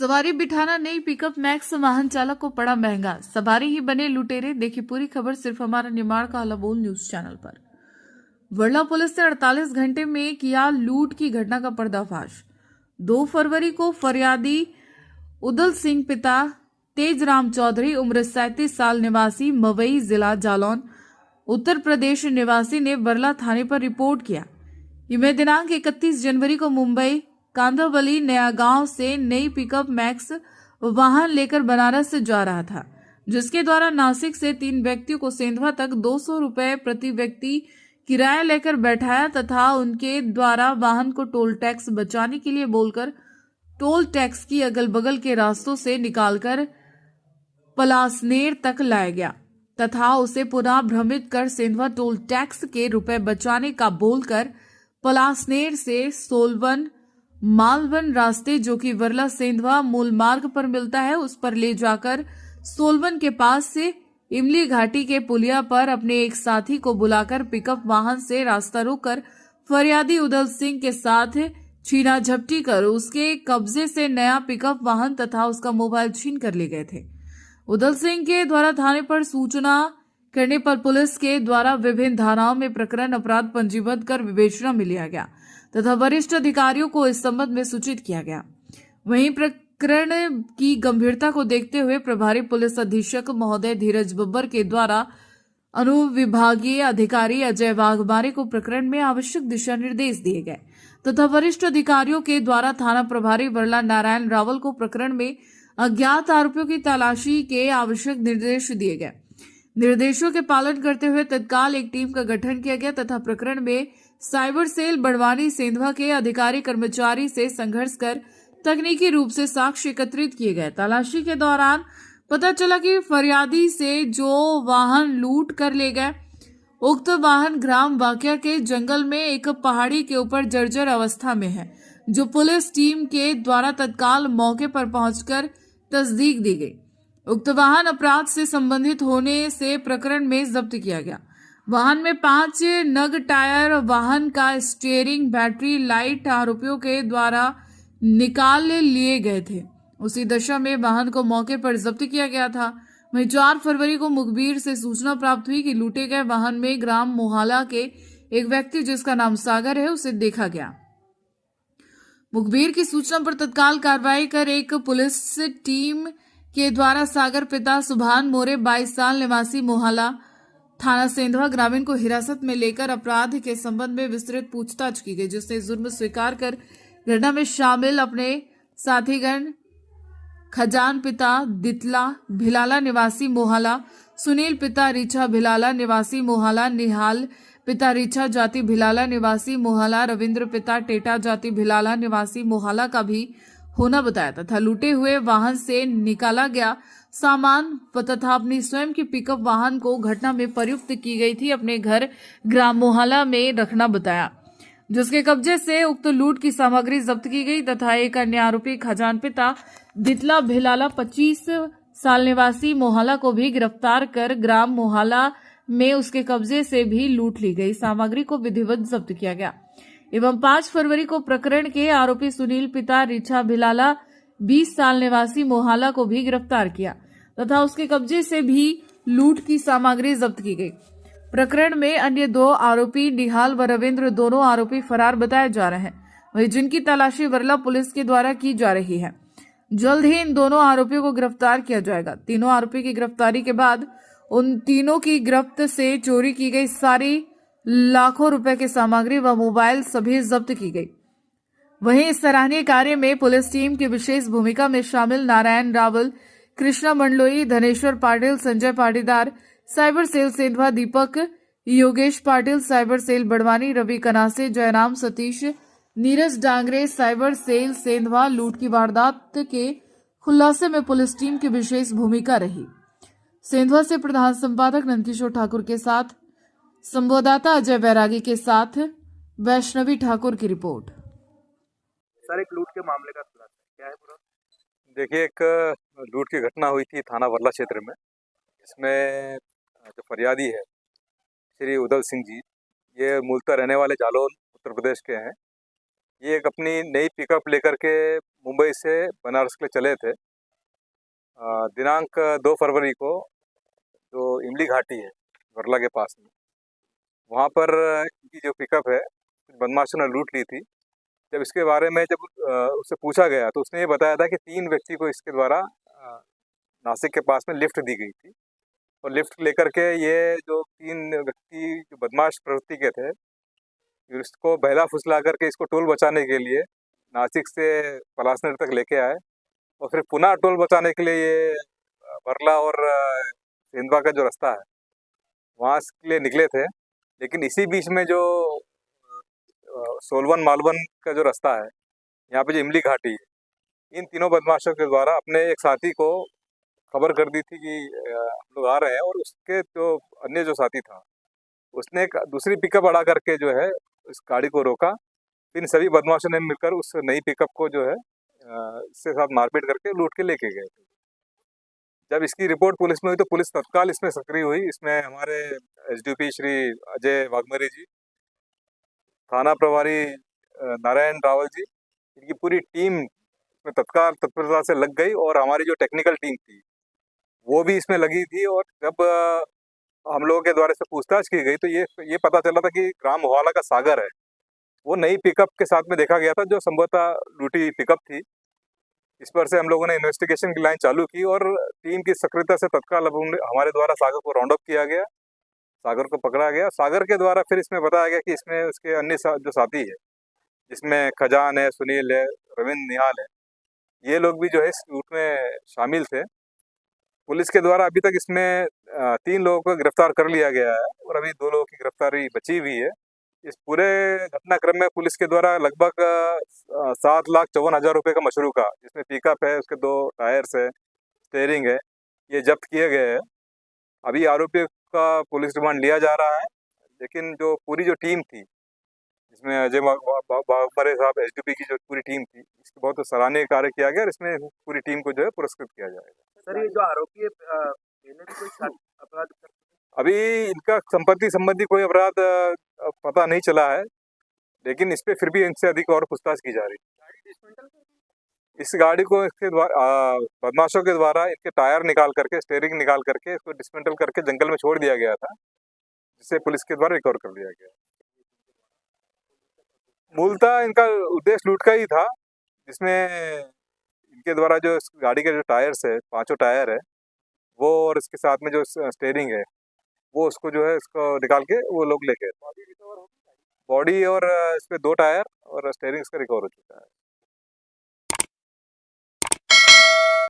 सवारी बिठाना नई पिकअप मैक्स वाहन चालक को पड़ा महंगा, सवारी ही बने लुटेरे। देखिए पूरी खबर सिर्फ हमारा निमाड़ का अलाबोल न्यूज चैनल पर। वर्ला पुलिस ने 48 घंटे में किया लूट की घटना का पर्दाफाश। 2 फरवरी को फरियादी उदल सिंह पिता तेजराम चौधरी उम्र 37 साल निवासी मवई जिला जालौन उत्तर प्रदेश निवासी ने वर्ला थाने पर रिपोर्ट किया। यह दिनांक 31 जनवरी को मुंबई कांदावली नया गांव से नई पिकअप मैक्स वाहन लेकर बनारस से जा रहा था, जिसके द्वारा नासिक से 3 व्यक्तियों को सेंधवा तक 200 रुपए प्रति व्यक्ति किराया लेकर बैठाया तथा उनके द्वारा वाहन को टोल टैक्स बचाने के लिए बोलकर टोल टैक्स की अगल बगल के रास्तों से निकालकर पलासनेर तक लाया गया तथा उसे पुनः भ्रमित कर सेंधवा टोल टैक्स के रुपए बचाने का बोलकर पलासनेर से सोलवन मालवन रास्ते जो कि वर्ला सेंधवा मूल मार्ग पर मिलता है उस पर ले जाकर सोलवन के पास से इमली घाटी के पुलिया पर अपने एक साथी को बुलाकर पिकअप वाहन से रास्ता रोककर फरियादी उदल सिंह के साथ छीना झपटी कर उसके कब्जे से नया पिकअप वाहन तथा उसका मोबाइल छीन कर ले गए थे। उदल सिंह के द्वारा थाने पर सूचना करने पर पुलिस के द्वारा विभिन्न धाराओं में प्रकरण अपराध पंजीबद्ध कर विवेचना में लिया गया तथा वरिष्ठ अधिकारियों को इस संबंध में सूचित किया गया। वहीं प्रकरण की गंभीरता को देखते हुए प्रभारी पुलिस अधीक्षक महोदय धीरज बब्बर के द्वारा अनुविभागीय अधिकारी अजय वाघमारे को प्रकरण में आवश्यक दिशा निर्देश दिए गए तथा वरिष्ठ अधिकारियों के द्वारा थाना प्रभारी वर्ला नारायण रावल को प्रकरण में अज्ञात आरोपियों की तलाशी के आवश्यक निर्देश दिए गए। निर्देशों के पालन करते हुए तत्काल एक टीम का गठन किया गया तथा प्रकरण में साइबर सेल बड़वानी सेंधवा के अधिकारी कर्मचारी से संघर्ष कर तकनीकी रूप से साक्ष्य एकत्रित किए गए। तलाशी के दौरान पता चला कि फरियादी से जो वाहन लूट कर ले गए उक्त वाहन ग्राम वाकिया के जंगल में एक पहाड़ी के ऊपर जर्जर अवस्था में है, जो पुलिस टीम के द्वारा तत्काल मौके पर पहुंचकर तस्दीक दी गई। उक्त वाहन अपराध से संबंधित होने से प्रकरण में जब्त किया गया। वाहन में 5 नग टायर, वाहन का स्टीयरिंग, बैटरी, लाइट आरोपियों के द्वारा निकाल लिए गए थे। उसी दशा में वाहन को मौके पर जब्त किया गया था। वहीं 4 फरवरी को मुखबिर से सूचना प्राप्त हुई कि लूटे गए वाहन में ग्राम मोहाला के एक व्यक्ति जिसका नाम सागर है उसे देखा गया। मुखबिर की सूचना पर तत्काल कार्रवाई कर एक पुलिस टीम के द्वारा सागर पिता सुभान मोरे 22 साल निवासी मोहाला थाना सेंधवा ग्रामीण को हिरासत में लेकर अपराध के संबंध में विस्तृत पूछताछ की गई, जिसने जुर्म स्वीकार कर घटना में शामिल अपने साथीगण खजान पिता दितला भिलाला निवासी मोहाला, सुनील पिता रीछा भिलाला निवासी मोहाला, निहाल पिता रीछा जाति भिलाला निवासी मोहाला, रविंद्र पिता टेटा जाति भिलाला निवासी मोहाला का भी होना बताया तथा लूटे हुए वाहन से निकाला गया सामान तथा अपनी स्वयं की पिकअप वाहन को घटना में प्रयुक्त की गई थी अपने घर ग्राम मोहाला में रखना बताया, जिसके कब्जे से उक्त लूट की सामग्री जब्त की गई तथा एक अन्य आरोपी खजान पिता दितला भिलाला 25 साल निवासी मोहाला को भी गिरफ्तार कर ग्राम मोहाला में उसके कब्जे से भी लूट ली गई सामग्री को विधिवत जब्त किया गया। एवं 5 फरवरी को प्रकरण के आरोपी सुनील पिता रीछा भिलाला 20 साल निवासी मोहाला को भी गिरफ्तार किया तथा उसके कब्जे से भी लूट की सामग्री जब्त की गई। प्रकरण में अन्य 2 आरोपी निहाल व रविंद्र दोनों आरोपी फरार बताए जा रहे हैं, वहीं जिनकी तलाशी वर्ला पुलिस के द्वारा की जा रही है। जल्द ही इन दोनों आरोपियों को गिरफ्तार किया जाएगा। तीनों आरोपी की गिरफ्तारी के बाद उन तीनों की गिरफ्त से चोरी की गई सारी लाखों रुपए की सामग्री व मोबाइल सभी जब्त की गई। वहीं इस सराहनीय कार्य में पुलिस टीम की विशेष भूमिका में शामिल Narayan Rawal, Krishna Mandloi, Dhaneshwar Patil, Sanjay Patidar, cyber cell Sendhwa Deepak, Yogesh Patil, cyber cell Barwani Ravi Kanase, Jairam Satish, Neeraj Dangre, cyber cell Sendhwa लूट की वारदात के खुलासे में पुलिस टीम की विशेष भूमिका रही। सेंधवा से प्रधान संपादक नंदकिशोर ठाकुर के साथ संवाददाता अजय बैरागी के साथ वैष्णवी ठाकुर की रिपोर्ट। सर, एक लूट के मामले का खुलासा क्या है पूरा? देखिए, एक लूट की घटना हुई थी थाना वर्ला क्षेत्र में। इसमें जो फरियादी है श्री उदल सिंह जी, ये मूलतः रहने वाले जालौन उत्तर प्रदेश के हैं। ये एक अपनी नई पिकअप लेकर के मुंबई से बनारस के लिए चले थे। दिनांक 2 फरवरी को जो इमली घाटी है वर्ला के पास में, वहाँ पर इनकी जो पिकअप है कुछ बदमाशों ने लूट ली थी। जब इसके बारे में जब उससे पूछा गया तो उसने ये बताया था कि 3 व्यक्ति को इसके द्वारा नासिक के पास में लिफ्ट दी गई थी, और लिफ्ट लेकर के ये जो 3 व्यक्ति जो बदमाश प्रवृत्ति के थे, इसको बहला फुसला करके इसको टोल बचाने के लिए नासिक से पलासनेर तक लेके आए, और फिर पुनः टोल बचाने के लिए ये वर्ला और सेंधवा का जो रास्ता है वहाँ के लिए निकले थे। लेकिन इसी बीच में जो सोलवन मालवन का जो रास्ता है, यहाँ पे जो इमली घाटी है, इन तीनों बदमाशों के द्वारा अपने एक साथी को खबर कर दी थी कि हम लोग आ रहे हैं, और उसके जो अन्य जो साथी था उसने एक दूसरी पिकअप अड़ा करके जो है इस गाड़ी को रोका। फिर सभी बदमाशों ने मिलकर उस नई पिकअप को जो है इसके साथ मारपीट करके लूट के लेके गए थे। जब इसकी रिपोर्ट पुलिस में हुई तो पुलिस तत्काल इसमें सक्रिय हुई। इसमें हमारे एसडीपी श्री अजय वाघमरे जी, थाना प्रभारी नारायण रावल जी, इनकी पूरी टीम में तत्काल तत्परता से लग गई, और हमारी जो टेक्निकल टीम थी वो भी इसमें लगी थी। और जब हम लोगों के द्वारा से पूछताछ की गई तो ये पता चला था कि ग्राम मोहाला का सागर है, वो नई पिकअप के साथ में देखा गया था जो संभवतः लूटी पिकअप थी। इस पर से हम लोगों ने इन्वेस्टिगेशन की लाइन चालू की, और टीम की सक्रियता से तत्काल हमारे द्वारा सागर को राउंड अप किया गया, सागर को पकड़ा गया। सागर के द्वारा फिर इसमें बताया गया कि इसमें उसके अन्य जो साथी है, जिसमें खजान है, सुनील है, रविंद्र निहाल है, ये लोग भी जो है इस लूट में शामिल थे। पुलिस के द्वारा अभी तक इसमें 3 लोगों को गिरफ्तार कर लिया गया है, और अभी 2 लोगों की गिरफ्तारी बची हुई है। इस पूरे घटनाक्रम में पुलिस के द्वारा लगभग 7,54,000 रुपये का मशरूका, जिसमें पिकअप है, उसके 2 टायर्स है, स्टेयरिंग है, ये जब्त किए गए हैं। अभी आरोपी का पुलिस रिमांड लिया जा रहा है, लेकिन जो पूरी जो टीम थी, जिसमें अजय वाघमरे साहब एसडीपी की जो पूरी टीम थी, इसकी बहुत सराहनीय कार्य किया गया, और इसमें पूरी टीम को जो है पुरस्कृत किया जाएगा। सर, ये जो आरोपी है इन्हें भी कोई अपराध अभी इनका संपत्ति संबंधी कोई अपराध पता नहीं चला है, लेकिन इस पे फिर भी इनसे अधिक और पूछताछ की जा रही है। इस गाड़ी को इसके द्वारा बदमाशों के द्वारा इसके टायर निकाल करके, स्टेयरिंग निकाल करके इसको डिसमेंटल करके जंगल में छोड़ दिया गया था, जिसे पुलिस के द्वारा रिकवर कर लिया गया। मूलतः इनका उद्देश्य लूट का ही था, जिसमें इनके द्वारा जो इस गाड़ी के जो टायर्स है, 5 टायर है वो, और इसके साथ में जो स्टेयरिंग है वो, उसको जो है इसको निकाल के वो लोग ले गए। बॉडी और इसमें 2 टायर और स्टेयरिंग इसका रिकवर हो चुका है।